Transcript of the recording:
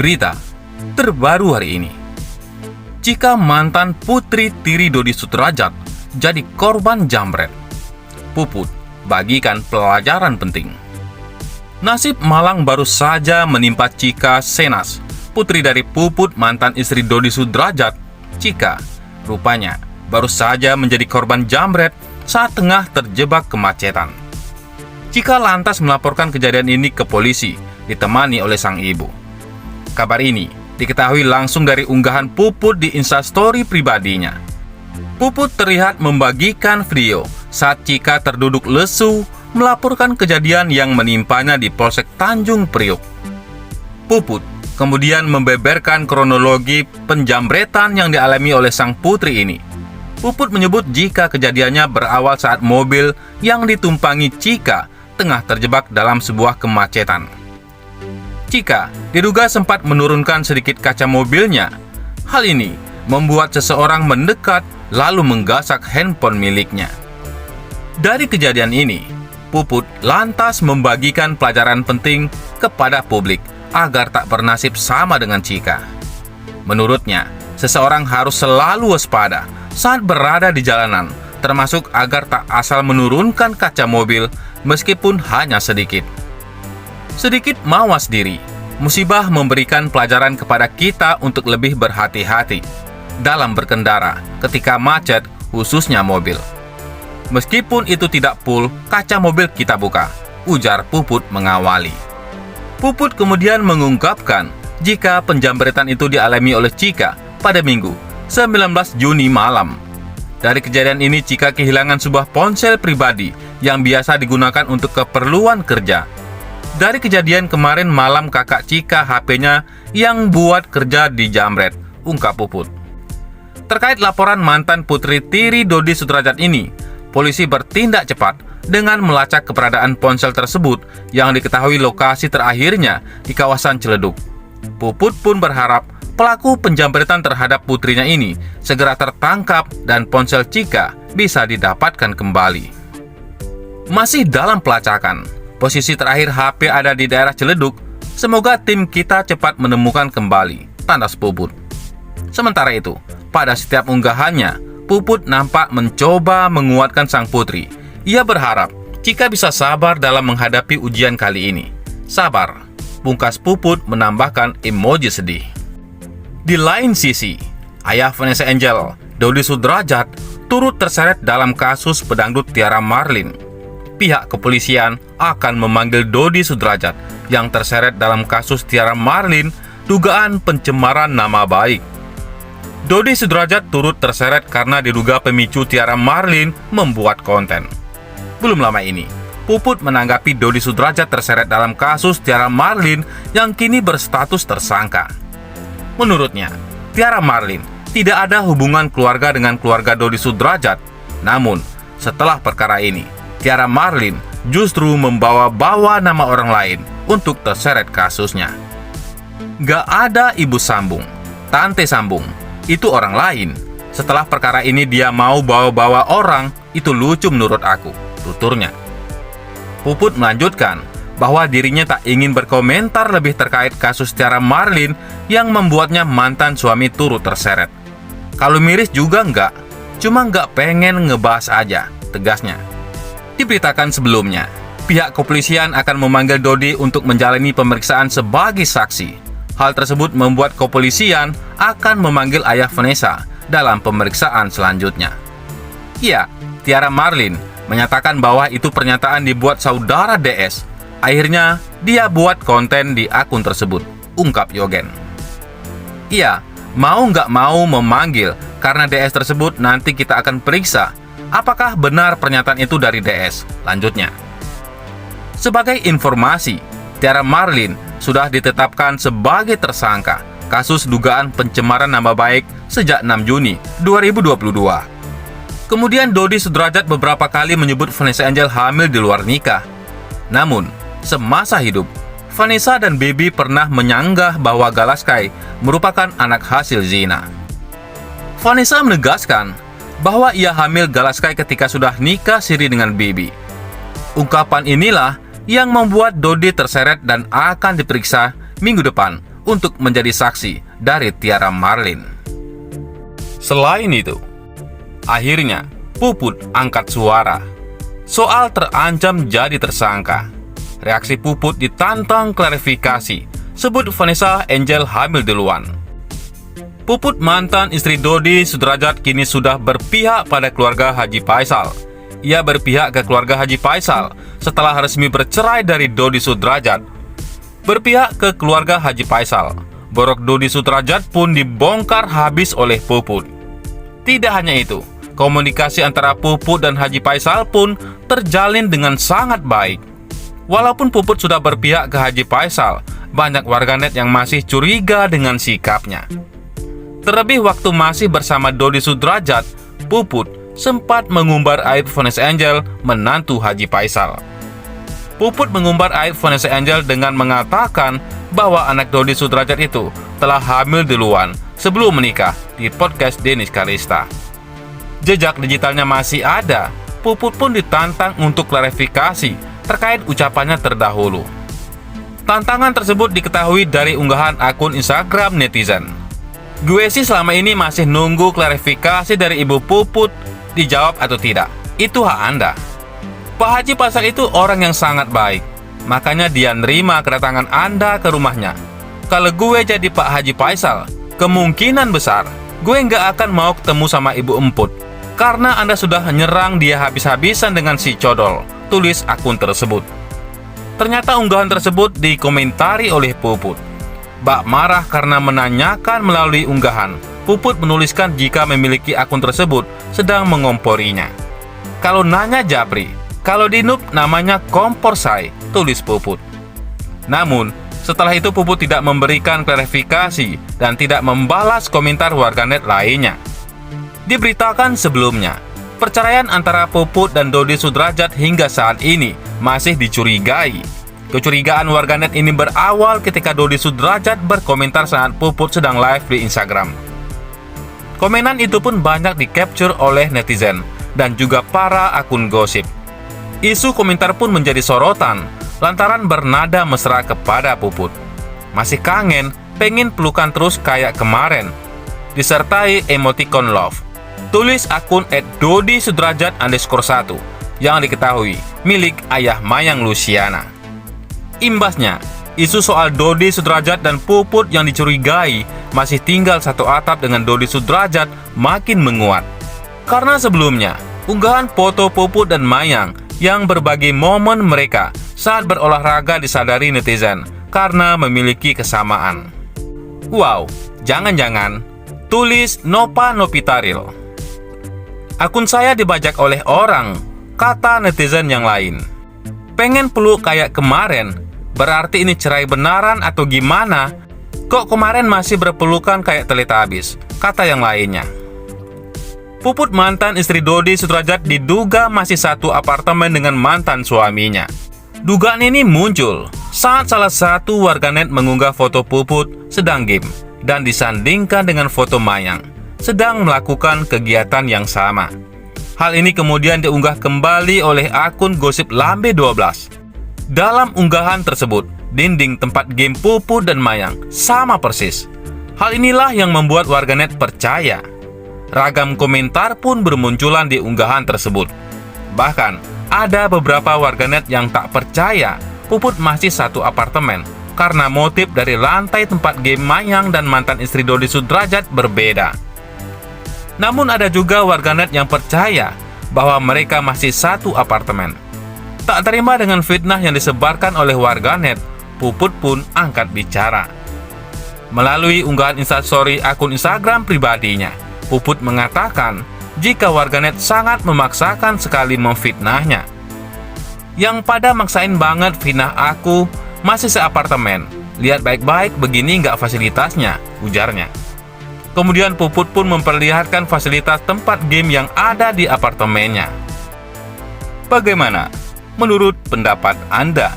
berita terbaru hari ini. Jika mantan putri tiri Dodi Sudrajat jadi korban jambret, Puput bagikan pelajaran penting. Nasib malang baru saja menimpa Cika Senas, putri dari Puput mantan istri Dodi Sudrajat. Cika rupanya baru saja menjadi korban jambret saat tengah terjebak kemacetan. Cika lantas melaporkan kejadian ini ke polisi, ditemani oleh sang ibu. Kabar ini diketahui langsung dari unggahan Puput di Instastory pribadinya. Puput terlihat membagikan video saat Cika terduduk lesu melaporkan kejadian yang menimpanya di Polsek Tanjung Priok. Puput kemudian membeberkan kronologi penjambretan yang dialami oleh sang putri ini. Puput menyebut jika kejadiannya berawal saat mobil yang ditumpangi Cika tengah terjebak dalam sebuah kemacetan. Cika diduga sempat menurunkan sedikit kaca mobilnya. Hal ini membuat seseorang mendekat lalu menggasak handphone miliknya. Dari kejadian ini, Puput lantas membagikan pelajaran penting kepada publik agar tak bernasib sama dengan Cika. Menurutnya, seseorang harus selalu waspada saat berada di jalanan, termasuk agar tak asal menurunkan kaca mobil meskipun hanya sedikit. Sedikit mawas diri, musibah memberikan pelajaran kepada kita untuk lebih berhati-hati dalam berkendara ketika macet, khususnya mobil. Meskipun itu tidak full, kaca mobil kita buka, ujar Puput mengawali. Puput kemudian mengungkapkan jika penjambretan itu dialami oleh Cika pada Minggu 19 Juni malam. Dari kejadian ini, Cika kehilangan sebuah ponsel pribadi yang biasa digunakan untuk keperluan kerja. Dari kejadian kemarin malam, kakak Cika HP-nya yang buat kerja di jambret, ungkap Puput. Terkait laporan mantan putri tiri Dodi Sudrajat ini, polisi bertindak cepat dengan melacak keberadaan ponsel tersebut yang diketahui lokasi terakhirnya di kawasan Ciledug. Puput pun berharap pelaku penjambretan terhadap putrinya ini segera tertangkap dan ponsel Cika bisa didapatkan kembali. Masih dalam pelacakan, posisi terakhir HP ada di daerah Ciledug. Semoga tim kita cepat menemukan kembali, tandas Puput. Sementara itu, pada setiap unggahannya, Puput nampak mencoba menguatkan sang putri. Ia berharap Cika bisa sabar dalam menghadapi ujian kali ini. Sabar, pungkas Puput menambahkan emoji sedih. Di lain sisi, ayah Vanessa Angel, Dodi Sudrajat, turut terseret dalam kasus pedangdut Tiara Marlin. Pihak kepolisian akan memanggil Dodi Sudrajat yang terseret dalam kasus Tiara Marlin dugaan pencemaran nama baik. Dodi Sudrajat turut terseret karena diduga pemicu Tiara Marlin membuat konten. Belum lama ini, Puput menanggapi Dodi Sudrajat terseret dalam kasus Tiara Marlin yang kini berstatus tersangka. Menurutnya, Tiara Marlin tidak ada hubungan keluarga dengan keluarga Dodi Sudrajat. Namun, setelah perkara ini, Tiara Marlin justru membawa-bawa nama orang lain untuk terseret kasusnya. Gak ada ibu sambung, tante sambung, itu orang lain. Setelah perkara ini dia mau bawa-bawa orang, itu lucu menurut aku, tuturnya. Puput melanjutkan bahwa dirinya tak ingin berkomentar lebih terkait kasus Tiara Marlin yang membuatnya mantan suami turut terseret. Kalau miris juga enggak, cuma enggak pengen ngebahas aja, tegasnya. Diberitakan sebelumnya, pihak kepolisian akan memanggil Dodi untuk menjalani pemeriksaan sebagai saksi. Hal tersebut membuat kepolisian akan memanggil ayah Vanessa dalam pemeriksaan selanjutnya. Ya, Tiara Marlin menyatakan bahwa itu pernyataan dibuat saudara DS. Akhirnya, dia buat konten di akun tersebut, ungkap Yogen. Iya, mau nggak mau memanggil, karena DS tersebut nanti kita akan periksa apakah benar pernyataan itu dari DS, lanjutnya. Sebagai informasi, Tiara Marlin sudah ditetapkan sebagai tersangka kasus dugaan pencemaran nama baik sejak 6 Juni 2022. Kemudian Dodi Sudrajat beberapa kali menyebut Vanessa Angel hamil di luar nikah. Namun, semasa hidup, Vanessa dan Baby pernah menyanggah bahwa Galaskai merupakan anak hasil zina. Vanessa menegaskan bahwa ia hamil Galaskai ketika sudah nikah siri dengan Baby. Ungkapan inilah yang membuat Dodi terseret dan akan diperiksa minggu depan untuk menjadi saksi dari Tiara Marlin. Selain itu, akhirnya Puput angkat suara soal terancam jadi tersangka. Reaksi Puput ditantang klarifikasi, sebut Vanessa Angel hamil duluan. Puput, mantan istri Dodi Sudrajat, kini sudah berpihak pada keluarga Haji Faisal. Ia berpihak ke keluarga Haji Faisal setelah resmi bercerai dari Dodi Sudrajat. Berpihak ke keluarga Haji Faisal, borok Dodi Sudrajat pun dibongkar habis oleh Puput. Tidak hanya itu, komunikasi antara Puput dan Haji Faisal pun terjalin dengan sangat baik. Walaupun Puput sudah berpihak ke Haji Faisal, banyak warganet yang masih curiga dengan sikapnya. Terlebih waktu masih bersama Dodi Sudrajat, Puput sempat mengumbar aib Vanessa Angel, menantu Haji Faisal. Puput mengumbar aib Vanessa Angel dengan mengatakan bahwa anak Dodi Sudrajat itu telah hamil duluan sebelum menikah di podcast Dennis Kalista. Jejak digitalnya masih ada. Puput pun ditantang untuk klarifikasi terkait ucapannya terdahulu. Tantangan tersebut diketahui dari unggahan akun Instagram netizen. Gue sih selama ini masih nunggu klarifikasi dari Ibu Puput, dijawab atau tidak. Itu hak Anda. Pak Haji Faisal itu orang yang sangat baik, makanya dia nerima kedatangan Anda ke rumahnya. Kalau gue jadi Pak Haji Faisal, kemungkinan besar gue nggak akan mau ketemu sama Ibu Emput, karena Anda sudah menyerang dia habis-habisan dengan si Codol, tulis akun tersebut. Ternyata unggahan tersebut dikomentari oleh Puput. Bak marah karena menanyakan melalui unggahan. Puput menuliskan jika memiliki akun tersebut sedang mengomporinya. Kalau nanya japri, kalau di noob namanya kompor say, tulis Puput. Namun, setelah itu Puput tidak memberikan klarifikasi dan tidak membalas komentar warganet lainnya. Diberitakan sebelumnya, perceraian antara Puput dan Dodi Sudrajat hingga saat ini masih dicurigai. Kecurigaan warganet ini berawal ketika Dodi Sudrajat berkomentar saat Puput sedang live di Instagram. Komenan itu pun banyak di-capture oleh netizen dan juga para akun gosip. Isu komentar pun menjadi sorotan lantaran bernada mesra kepada Puput. Masih kangen, pengen pelukan terus kayak kemarin, disertai emoticon love. Tulis akun @dodisudrajat_1 yang diketahui milik ayah Mayang Luciana. Imbasnya, isu soal Dodi Sudrajat dan Puput yang dicurigai masih tinggal satu atap dengan Dodi Sudrajat makin menguat. Karena sebelumnya, unggahan foto Puput dan Mayang yang berbagi momen mereka saat berolahraga disadari netizen karena memiliki kesamaan. Wow, jangan-jangan, tulis Nova Nopitaril. Akun saya dibajak oleh orang, kata netizen yang lain. Pengen peluk kayak kemarin, berarti ini cerai benaran atau gimana? Kok kemarin masih berpelukan kayak Teletubbies, kata yang lainnya. Puput, mantan istri Dodi Sudrajat, diduga masih satu apartemen dengan mantan suaminya. Dugaan ini muncul saat salah satu warganet mengunggah foto Puput sedang game dan disandingkan dengan foto Mayang sedang melakukan kegiatan yang sama. Hal ini kemudian diunggah kembali oleh akun gosip Lambe 12. Dalam unggahan tersebut, dinding tempat game Puput dan Mayang sama persis. Hal inilah yang membuat warganet percaya. Ragam komentar pun bermunculan di unggahan tersebut. Bahkan, ada beberapa warganet yang tak percaya Puput masih satu apartemen karena motif dari lantai tempat game Mayang dan mantan istri Dodi Sudrajat berbeda. Namun ada juga warganet yang percaya bahwa mereka masih satu apartemen. Tak terima dengan fitnah yang disebarkan oleh warganet, Puput pun angkat bicara. Melalui unggahan instastory akun Instagram pribadinya, Puput mengatakan jika warganet sangat memaksakan sekali memfitnahnya. Yang pada maksain banget fitnah aku, masih seapartemen. Lihat baik-baik begini nggak fasilitasnya, ujarnya. Kemudian Puput pun memperlihatkan fasilitas tempat game yang ada di apartemennya. Bagaimana menurut pendapat Anda?